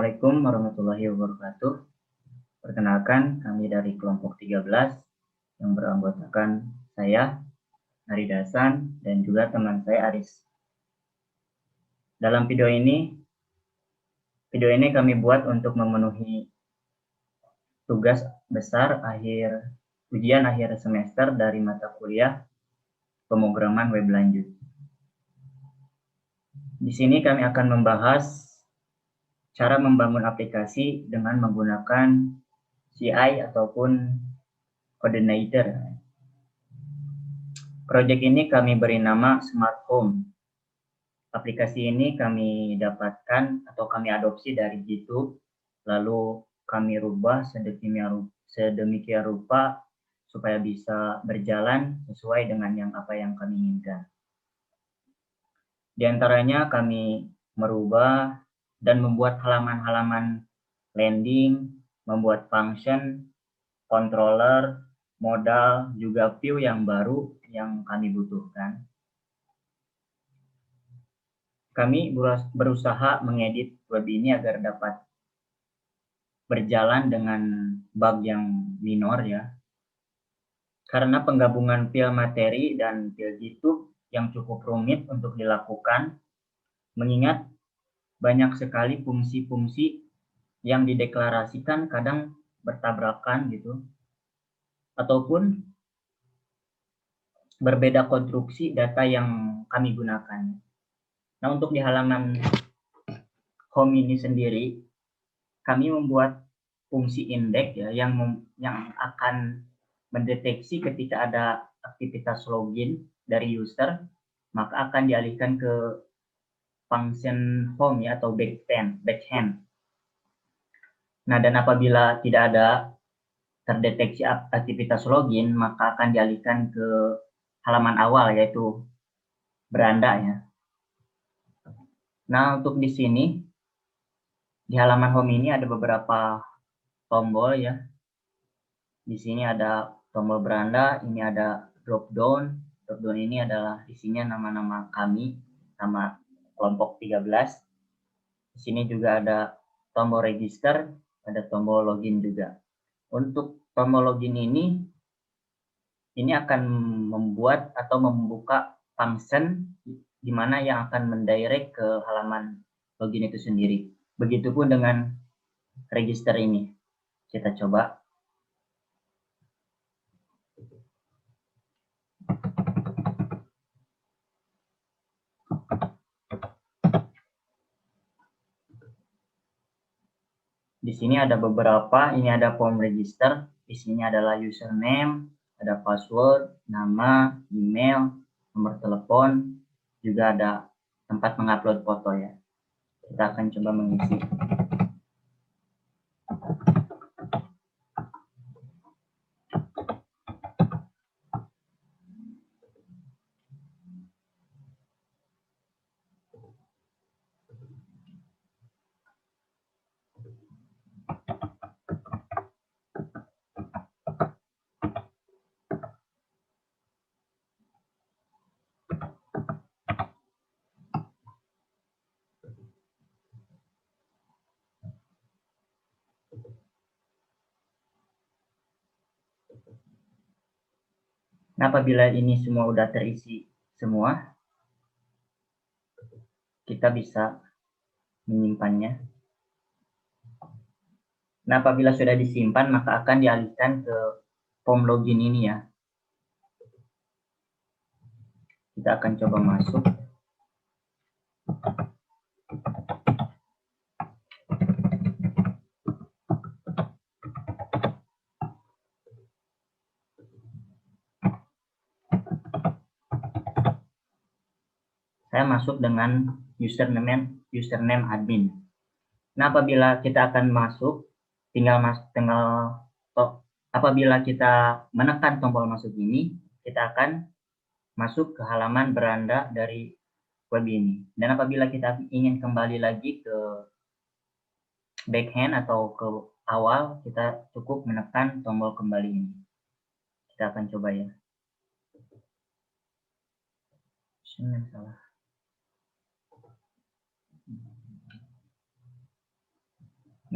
Assalamualaikum warahmatullahi wabarakatuh. Perkenalkan, kami dari kelompok 13 yang beranggotakan saya, Ari Dasan, dan juga teman saya Aris. Dalam video ini kami buat untuk memenuhi tugas besar ujian akhir semester dari mata kuliah pemrograman web lanjut. Di sini kami akan membahas cara membangun aplikasi dengan menggunakan CI ataupun coordinator. Proyek ini kami beri nama Smart Home. Aplikasi ini kami dapatkan atau kami adopsi dari YouTube, lalu kami rubah sedemikian rupa supaya bisa berjalan sesuai dengan apa yang kami inginkan. Di antaranya kami merubah dan membuat halaman-halaman landing, membuat function, controller, modal, juga view yang baru yang kami butuhkan. Kami berusaha mengedit web ini agar dapat berjalan dengan bug yang minor ya. Karena penggabungan file materi dan file YouTube yang cukup rumit untuk dilakukan, mengingat banyak sekali fungsi-fungsi yang dideklarasikan kadang bertabrakan gitu, ataupun berbeda konstruksi data yang kami gunakan. Nah, untuk di halaman home ini sendiri, kami membuat fungsi index ya yang akan mendeteksi ketika ada aktivitas login dari user, maka akan dialihkan ke function home ya atau backend. Nah, dan apabila tidak ada terdeteksi aktivitas login, maka akan dialihkan ke halaman awal yaitu beranda ya. Nah, untuk di sini di halaman home ini ada beberapa tombol ya. Di sini ada tombol beranda, ini ada drop down. Drop down ini adalah isinya nama-nama kami, nama kelompok 13. Di sini juga ada tombol register, ada tombol login juga. Untuk tombol login ini akan membuat atau membuka function di mana yang akan mendirect ke halaman login itu sendiri. Begitupun dengan register ini. Kita coba. Di sini ada beberapa, ini ada form register, isinya adalah username, ada password, nama, email, nomor telepon, juga ada tempat mengupload foto ya. Kita akan coba mengisi. Nah, apabila ini semua udah terisi semua, kita bisa menyimpannya. Nah, apabila sudah disimpan, maka akan dialihkan ke form login ini ya. Kita akan coba masuk. Saya masuk dengan username admin. Nah, apabila kita akan masuk, apabila kita menekan tombol masuk ini, kita akan masuk ke halaman beranda dari web ini. Dan apabila kita ingin kembali lagi ke backhand atau ke awal, kita cukup menekan tombol kembali ini. Kita akan coba ya. Salah.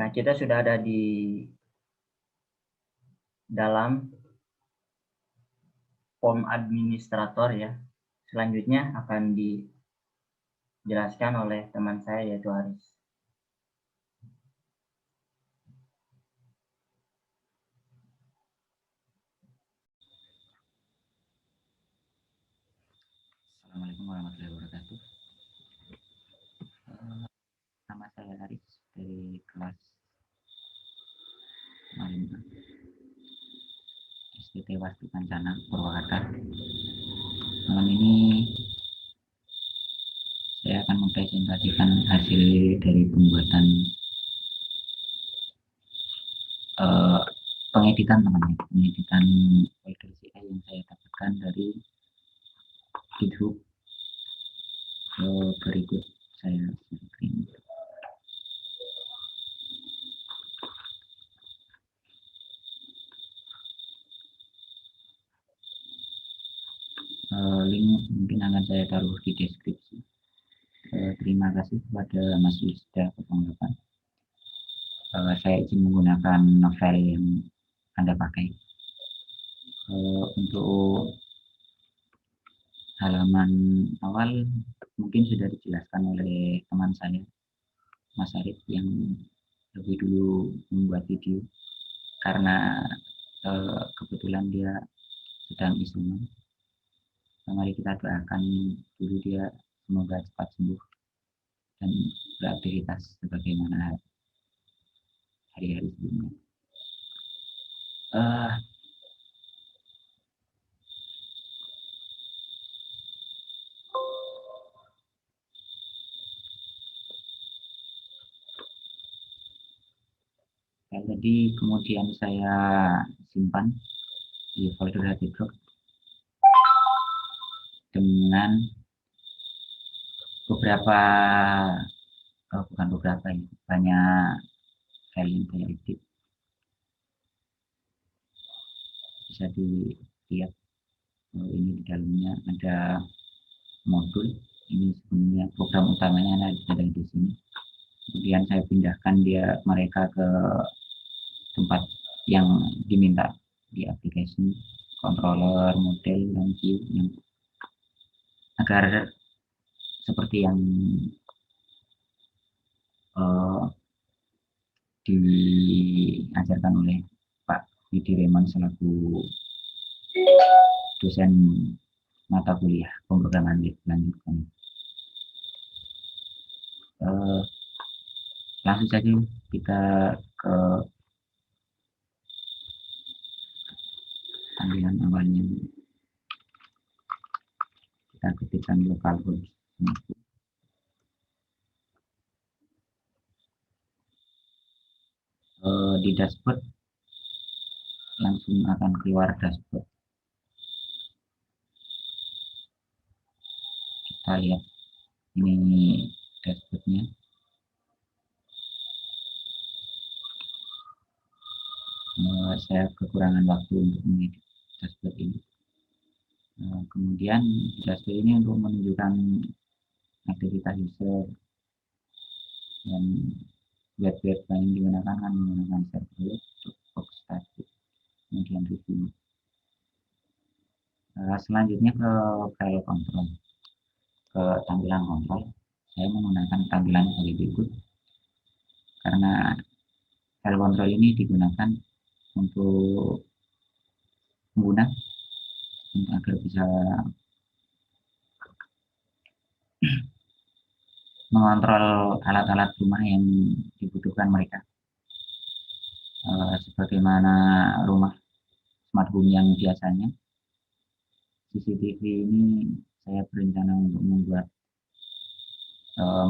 Nah, kita sudah ada di dalam form administrator ya. Selanjutnya akan dijelaskan oleh teman saya yaitu Aris. Assalamualaikum warahmatullahi wabarakatuh. Nama saya Aris dari kelas 5 STT Wastu Kancana Purwakarta. Malam ini saya akan mempresentasikan hasil dari pembuatan pengeditan pengeditan file CI yang saya dapatkan dari GitHub. Berikut saya screen. Link mungkin akan saya taruh di deskripsi. Terima kasih kepada Mas Wisda 08. Saya izin menggunakan file yang Anda pakai. Untuk halaman awal mungkin sudah dijelaskan oleh teman saya, Mas Arif, yang lebih dulu membuat video karena kebetulan dia sedang isoman. Mari kita doakan dulu dia semoga cepat sembuh dan beraktivitas sebagaimana hari-hari sebelumnya. Jadi kemudian saya simpan di folder HTDoc dengan banyak file yang saya edit. Bisa dilihat ini di dalamnya ada modul. Ini sebenarnya program utamanya ada di sini. Kemudian saya pindahkan mereka ke tempat yang diminta di application, controller, model, dan view yang agar seperti yang diajarkan oleh Pak Yudi Reman selaku dosen mata kuliah pemrograman lanjut kami. Langsung saja kita ke tampilan awalnya. Kita ketikkan localhost. Di dashboard langsung akan keluar dashboard. Kita lihat ini dashboardnya. Saya kekurangan waktu untuk mengedit dashboard ini. Kemudian dashboard ini untuk menunjukkan aktivitas user dan web yang digunakan kan menggunakan serverless, box static, kemudian review. Selanjutnya ke file control, ke tampilan kontrol. Saya menggunakan tampilan sebagai berikut karena file control ini digunakan untuk pengguna agar bisa mengontrol alat-alat rumah yang dibutuhkan mereka, sebagaimana rumah smart home yang biasanya. CCTV ini saya berencana untuk membuat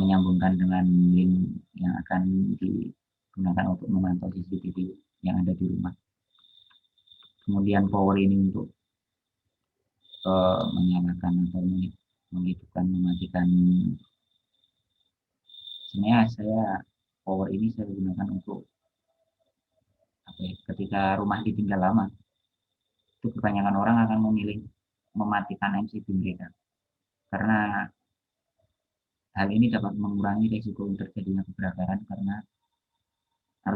menyambungkan dengan link yang akan digunakan untuk memantau CCTV yang ada di rumah. Kemudian power ini untuk menyalakan atau menghidupkan, mematikan. Sebenarnya saya power ini saya gunakan untuk ketika rumah ditinggal lama, itu kebanyakan orang akan memilih mematikan MCB mereka karena hal ini dapat mengurangi risiko terjadinya kebakaran karena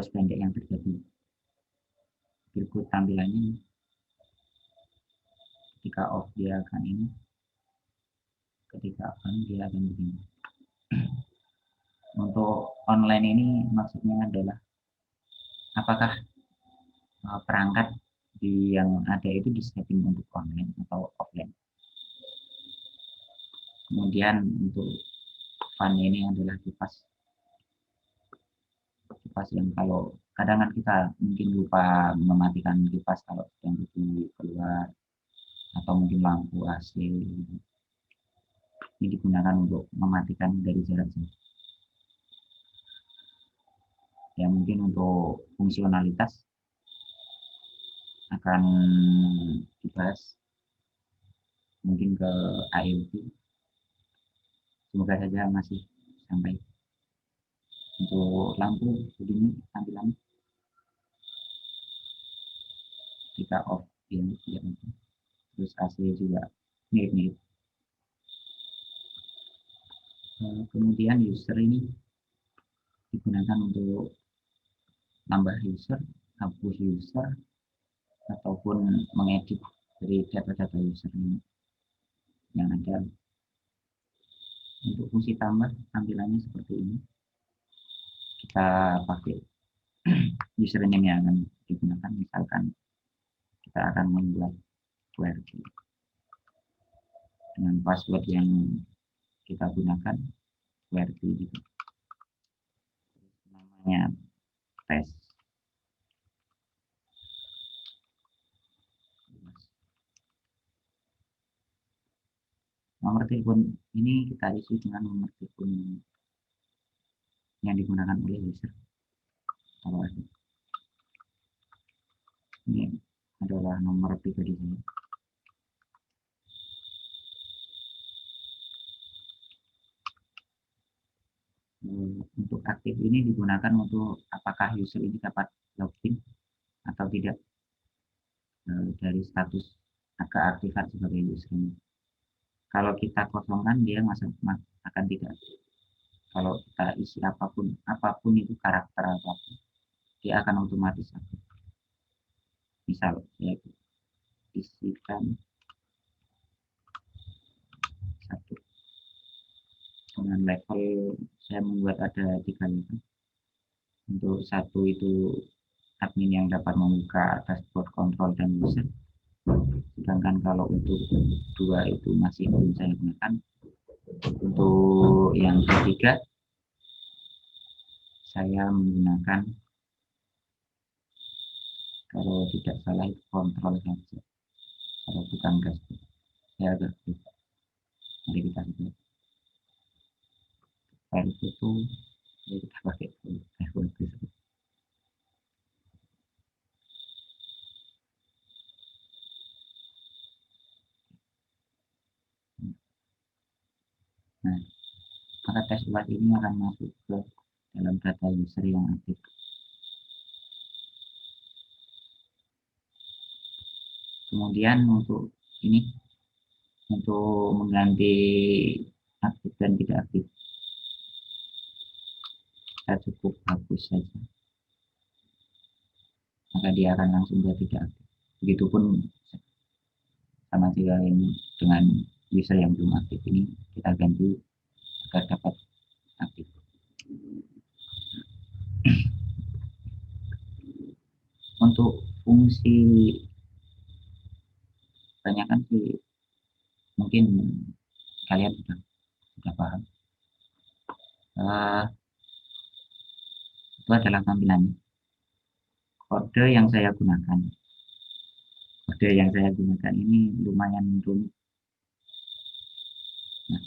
poros pendek yang terjadi. Berikut tampilannya. Ketika off dia akan ini, ketika on dia akan begini. Untuk online ini maksudnya adalah apakah perangkat yang ada itu disetting untuk online atau offline. Kemudian untuk fan ini adalah kipas yang kalau kadang kan kita mungkin lupa mematikan kipas kalau yang itu keluar, atau mungkin lampu AC ini digunakan untuk mematikan dari jarak jauh. Ya mungkin untuk fungsionalitas akan dibahas mungkin ke IoT. Semoga saja masih sampai. Untuk lampu begini tampilannya. Kita off ini ya, terus AC juga mirip-mirip. Kemudian user ini digunakan untuk tambah user, hapus user, ataupun mengedit dari data-data user ini yang ada. Untuk fungsi tambah tampilannya seperti ini. Kita pakai username yang akan digunakan, misalkan kita akan membuat QWERTY dengan password yang kita gunakan QWERTY gitu. Namanya tes. Nomor telepon ini kita isi dengan nomor telepon yang digunakan oleh user. Kalau ada. Ini adalah nomor pribadi saya. Untuk aktif ini digunakan untuk apakah user ini dapat login atau tidak dari status keaktifan sebagai user ini. Kalau kita kosongkan dia akan tidak. Kalau kita isi apapun itu karakter apapun, dia akan otomatis aktif. Misal ya isikan 1 dengan level, saya membuat ada 3 level. Untuk 1 itu admin yang dapat membuka dashboard kontrol dan user, sedangkan kalau untuk 2 itu masih belum saya gunakan. Untuk yang ketiga saya menggunakan, kalau tidak salah itu kontrol saja, kalau bukan dashboard. Saya agak lupa. Mari kita lihat file itu, kita pakai dashboard tersebut. Nah, maka dashboard ini akan masuk ke dalam data user yang aktif. Kemudian untuk ini, untuk mengganti aktif dan tidak aktif, kita cukup hapus saja, maka dia akan langsung tidak aktif. Begitupun sama juga dengan user yang belum aktif ini, kita ganti agar dapat aktif. Untuk fungsi kebanyakan sih mungkin kalian sudah paham. Itu adalah tampilannya. Kode yang saya gunakan ini lumayan rumit. Nah,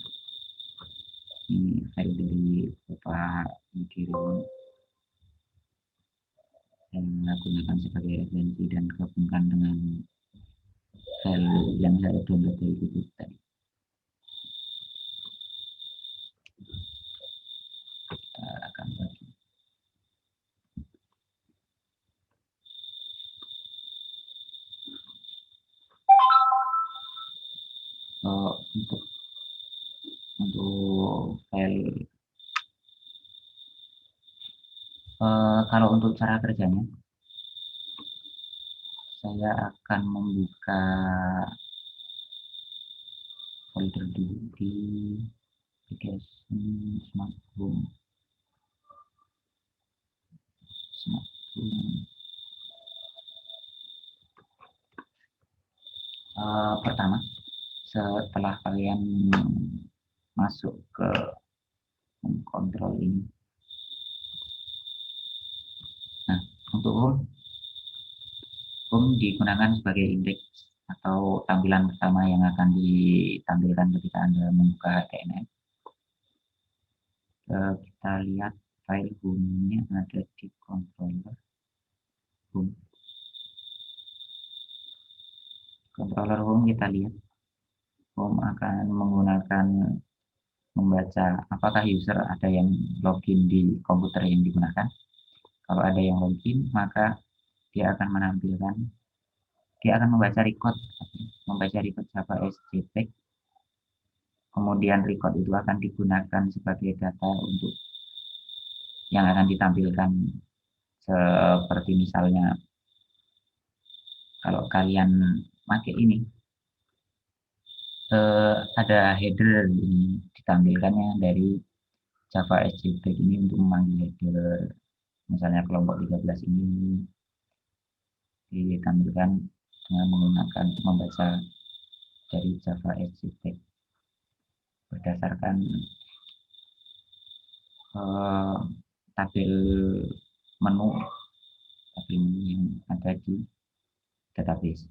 ini file dari Bapak Mudirun yang saya gunakan sebagai referensi dan gabungkan dengan file yang saya download dari YouTube tadi. Kita akan bagi. Untuk file Kalau untuk cara kerjanya, saya akan membuka folder dulu di application Smart Home. Pertama, setelah kalian masuk ke kontrol ini, nah untuk home digunakan sebagai indeks atau tampilan pertama yang akan ditampilkan ketika Anda membuka HTML. Kita lihat file home-nya ada di controller home. Controller home kita lihat home akan menggunakan membaca apakah user ada yang login di komputer yang digunakan. Kalau ada yang login, maka dia akan membaca record Java SJPEG. Kemudian record itu akan digunakan sebagai data untuk yang akan ditampilkan, seperti misalnya kalau kalian pakai ini, ada header ini ditampilkannya dari Java SJPEG ini untuk memanggil header, misalnya kelompok 13 ini ditampilkan dengan menggunakan membaca dari Java SJPEG berdasarkan tabel menu yang ada di database.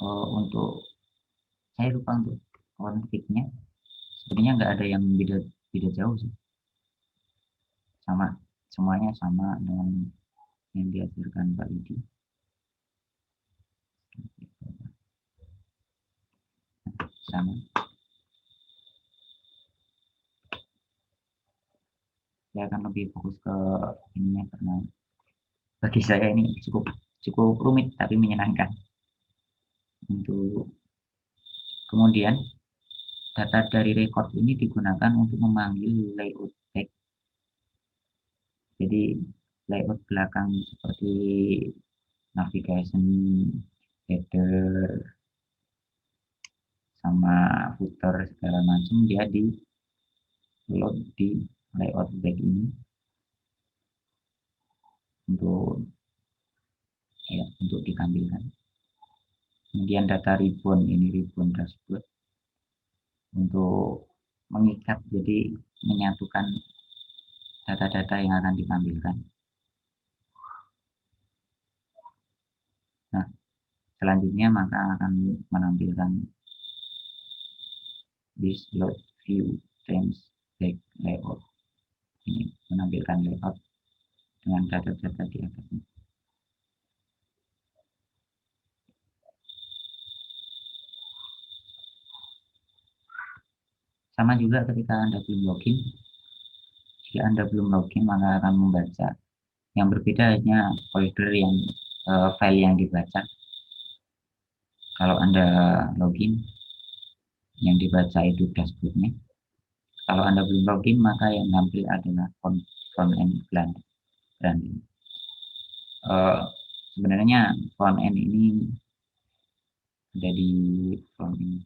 Untuk saya lupa untuk konfignya, sebenarnya nggak ada yang beda jauh sih, sama, semuanya sama dengan yang diajarkan Pak Yudi. Sama. Saya akan lebih fokus ke ininya karena bagi saya ini cukup rumit tapi menyenangkan. Untuk kemudian data dari record ini digunakan untuk memanggil layout back. Jadi layout belakang seperti navigation, header, sama footer segala macam dia di load di layout back ini untuk ditampilkan. Kemudian data ribbon ini ribbon dashboard untuk mengikat, jadi menyatukan data-data yang akan ditampilkan. Nah, selanjutnya maka akan menampilkan this load view frames back layout. Ini menampilkan layout dengan data-data di atasnya. Sama juga ketika Anda belum login. Jika Anda belum login, maka akan membaca. Yang berbeda hanya folder yang file yang dibaca. Kalau Anda login, yang dibaca itu dashboardnya. Kalau Anda belum login, maka yang tampil adalah front end branding. Sebenarnya front end ini ada di front end.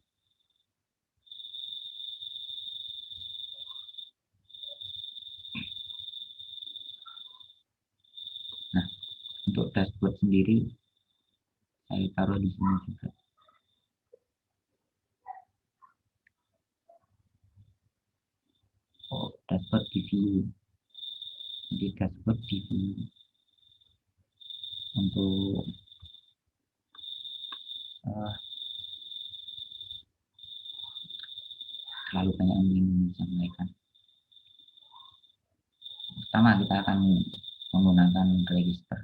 Nah, untuk dashboard sendiri saya taruh di sini juga. Dashboard di view. Jadi dashboard di view untuk terlalu banyak yang ingin saya sampaikan. Pertama kita akan menggunakan register.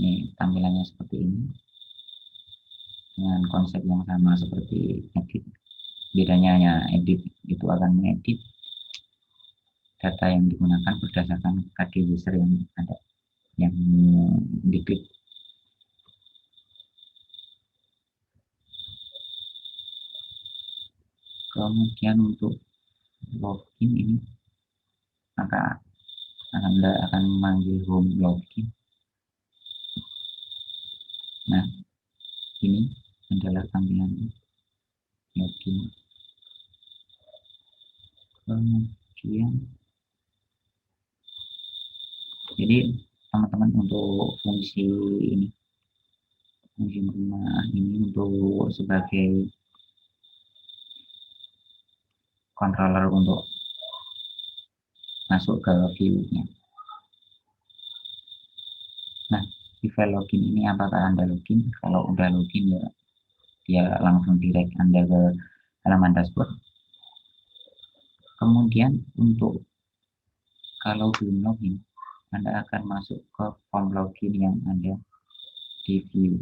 Ini tampilannya seperti ini dengan konsep yang sama seperti edit. Bedanya hanya edit itu akan mengedit data yang digunakan berdasarkan KD user yang ada, yang diklik. Kemudian untuk login ini maka Anda akan memanggil home login. Nah, ini adalah tampilan login. Kemudian, jadi teman-teman untuk fungsi ini, fungsi rumah ini untuk sebagai controller untuk masuk ke view-nya. Nah, di file login ini apakah Anda login? Kalau udah login ya dia langsung direct Anda ke halaman dashboard. Kemudian untuk kalau belum login, Anda akan masuk ke form login yang ada di view.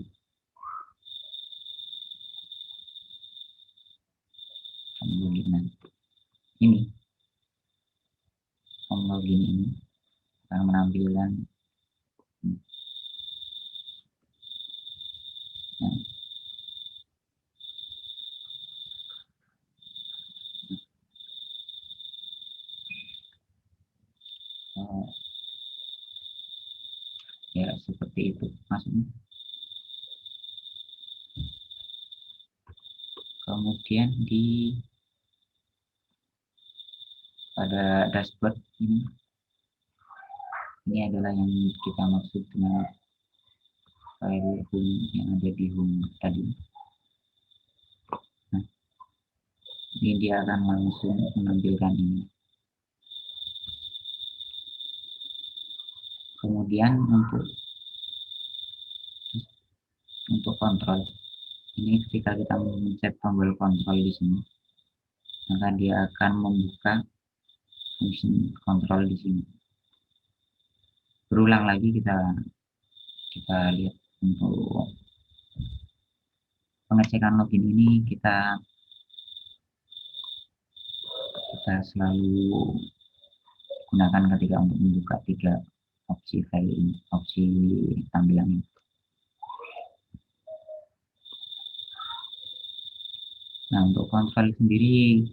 Kemudian ini form login ini akan menampilkan ya seperti itu maksudnya. Kemudian pada dashboard ini adalah yang kita maksud dengan file home yang ada di home tadi. Nah, ini dia akan langsung menampilkan ini. Kemudian untuk kontrol ini, ketika kita mencet tombol kontrol di sini, maka dia akan membuka fungsi kontrol di sini. Berulang lagi kita lihat untuk pengecekan login ini kita selalu gunakan ketika untuk membuka 3 opsi file ini, opsi tampilan ini. Nah, untuk kontrol sendiri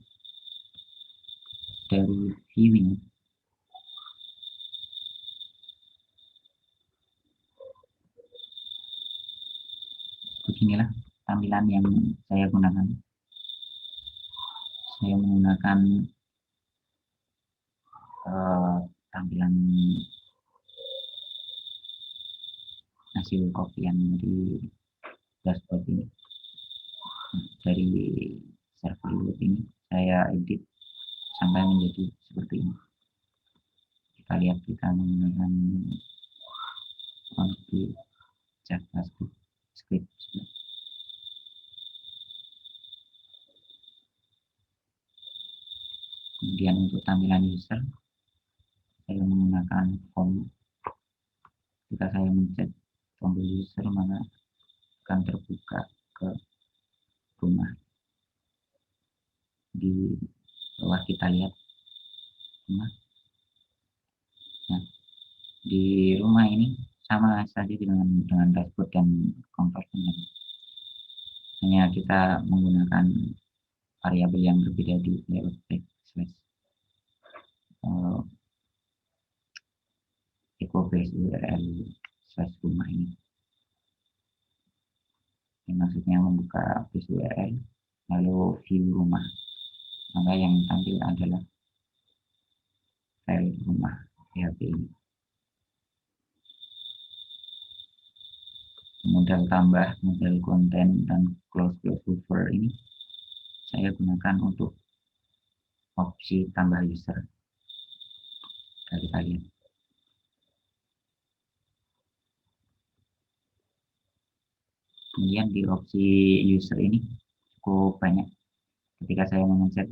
dari view ini beginilah tampilan yang saya gunakan. Saya menggunakan tampilan hasil kopian di dashboard ini. Dari server load ini saya edit sampai menjadi seperti ini. Kita lihat, kita menggunakan konfig JavaScript. Kemudian untuk tampilan user saya menggunakan form. Jika saya mencet tombol user, maka akan terbuka ke rumah. Di bawah kita lihat rumah. Nah, di rumah ini sama saja dengan dashboard dan kontrolnya. Hanya kita menggunakan variabel yang berbeda di layout text echo base URL rumah ini. Ini maksudnya membuka base URL lalu view rumah, maka yang tampil adalah file rumah PHP ini. Modal tambah, modal konten, dan close buffer ini saya gunakan untuk opsi tambah user dari kalian. Kemudian di opsi user ini cukup banyak. Ketika saya memencet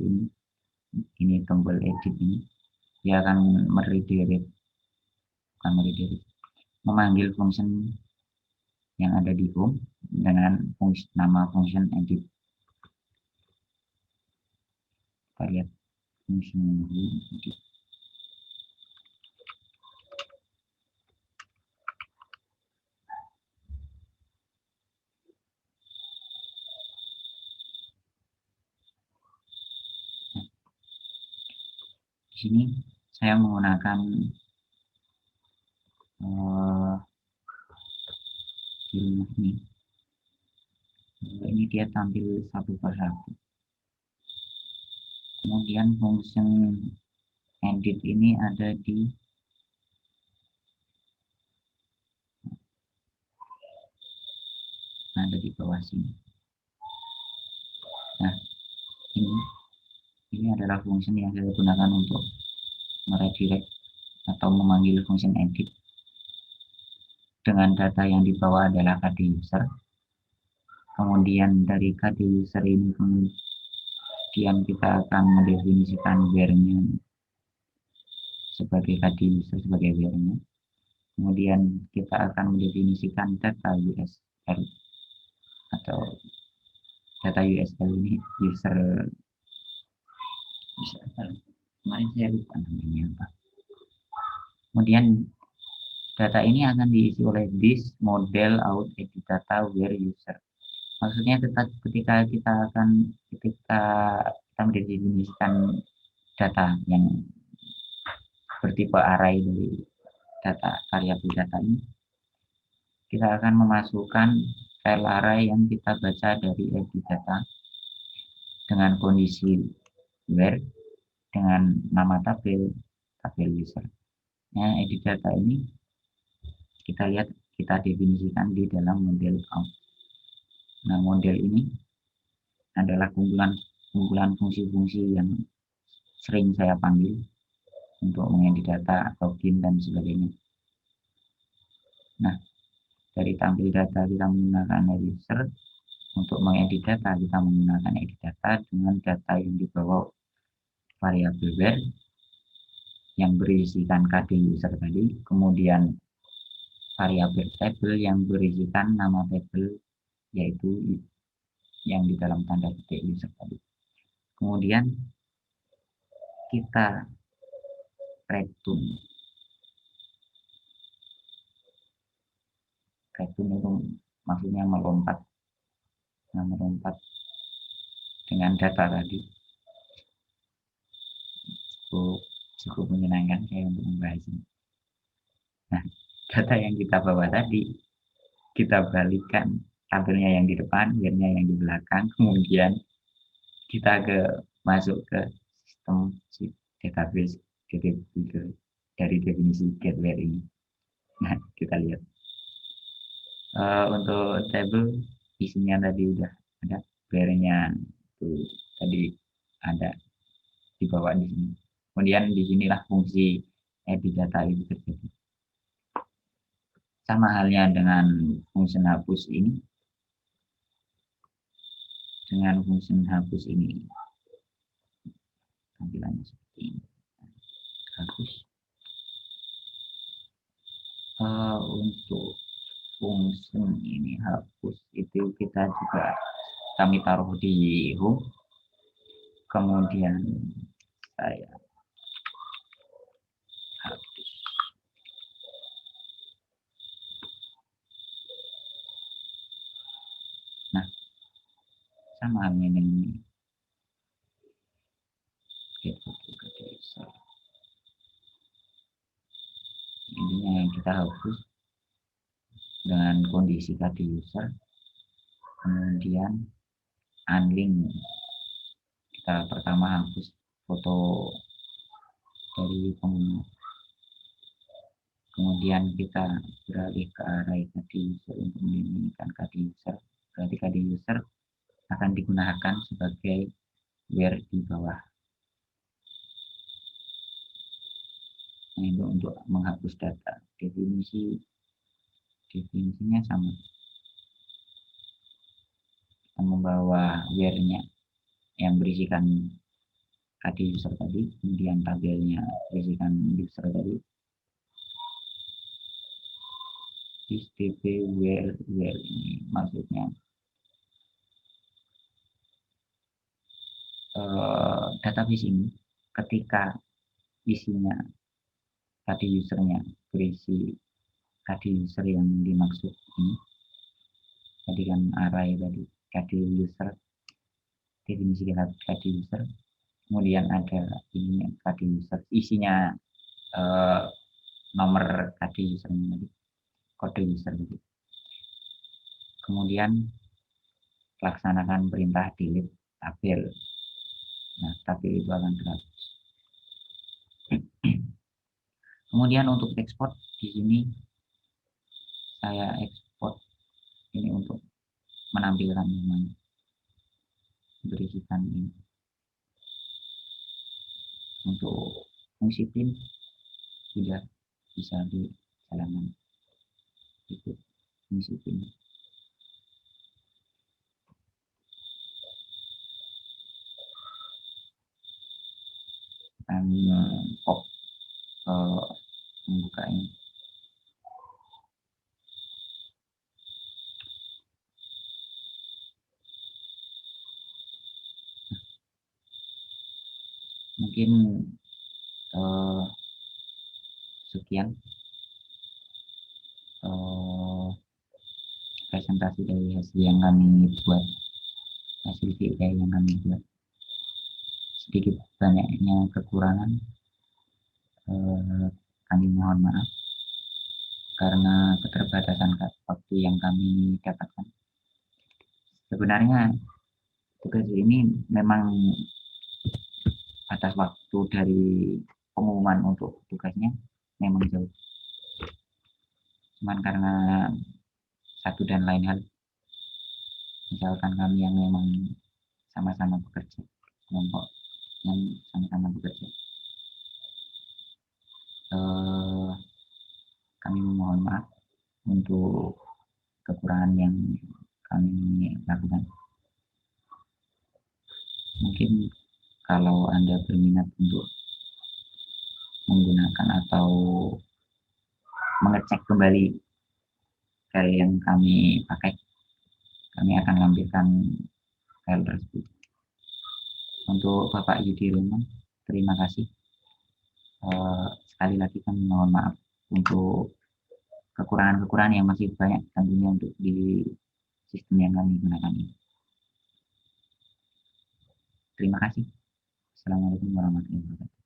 ini tombol edit ini, dia akan memanggil function yang ada di home dengan nama function edit. Kita lihat function edit. Di sini saya menggunakan di rumah ini dia tampil satu persatu. Kemudian fungsi edit ini ada di bawah sini. Nah, ini adalah fungsi yang saya gunakan untuk meredirect atau memanggil fungsi edit dengan data yang dibawa adalah KD user. Kemudian dari KD user ini kemudian kita akan mendefinisikan where-nya sebagai KD user sebagai where-nya. Kemudian kita akan mendefinisikan data USL atau data USL ini user kemarin saya lupa namanya apa. Kemudian data ini akan diisi oleh this model out edit data where user. Maksudnya ketika kita mendefinisikan data yang bertipe array dari data variabel data ini, kita akan memasukkan file array yang kita baca dari edit data dengan kondisi where dengan nama tabel user. Nah, edit data ini kita lihat, kita definisikan di dalam model out. Nah, model ini adalah kumpulan fungsi-fungsi yang sering saya panggil untuk mengedit data, login, dan sebagainya. Nah, dari tampil data kita menggunakan user, untuk mengedit data kita menggunakan edit data dengan data yang dibawa variabel where yang berisikan KD user tadi, kemudian variabel table yang berisikan nama table yaitu yang di dalam tanda petik user tadi. Kemudian kita return itu maksudnya melompat dengan data tadi. Cukup menyenangkan saya untuk membahas ini. Nah, data yang kita bawa tadi kita balikkan, tampilnya yang di depan, where-nya yang di belakang, kemudian kita masuk ke sistem database dari definisi get where ini. Nah, kita lihat untuk table isinya tadi udah ada, where-nya tuh tadi ada di bawah di sini. Kemudian disinilah fungsi edit data itu terjadi. Sama halnya dengan fungsi hapus ini. Dengan fungsi hapus ini tampilannya seperti ini. Hapus. Untuk fungsi ini hapus itu kita juga kami taruh di home. Kemudian saya hapus. Nah, sama halnya dengan ini. Intinya yang kita hapus dengan kondisi KD user, kemudian unlink. Kita pertama hapus foto dari pengguna, kemudian kita beralih ke array KD user untuk menginginkan KD user. Berarti KD user akan digunakan sebagai where di bawah. Nah, itu untuk menghapus data. Definisinya sama. Kita membawa where-nya yang berisikan KD user tadi, kemudian tabelnya berisikan user tadi. This db where ini maksudnya database ini ketika isinya KD usernya berisi KD user yang dimaksud ini, tadi kan array tadi KD user, definisi KD user, kemudian ada ini KD user isinya nomor tadi usernya tadi, kode user tadi. Kemudian laksanakan perintah delete tabel. Nah, tabel itu akan terhapus. Kemudian untuk ekspor di sini saya ekspor ini untuk menampilkan namanya, berisikan ini. Untuk fungsi print sudah bisa dijalankan, itu fungsi print. Dan pop membuka ini. Mungkin sekian presentasi dari hasil yang kami buat, hasil VI yang kami buat. Sedikit banyaknya kekurangan kami mohon maaf karena keterbatasan waktu yang kami dapatkan. Sebenarnya tugas ini memang batas waktu dari pengumuman untuk tugasnya memang jauh. Cuman karena satu dan lain hal, misalkan kami yang memang sama-sama bekerja, kelompok yang sama-sama bekerja, kami mohon maaf untuk kekurangan yang kami lakukan. Mungkin kalau Anda berminat untuk menggunakan atau mengecek kembali file yang kami pakai, kami akan lampirkan file tersebut. Untuk Bapak Yudi Roman, terima kasih. Sekali lagi kami mohon maaf untuk kekurangan-kekurangan yang masih banyak tentunya untuk di sistem yang kami gunakan ini. Terima kasih. Assalamualaikum warahmatullahi wabarakatuh.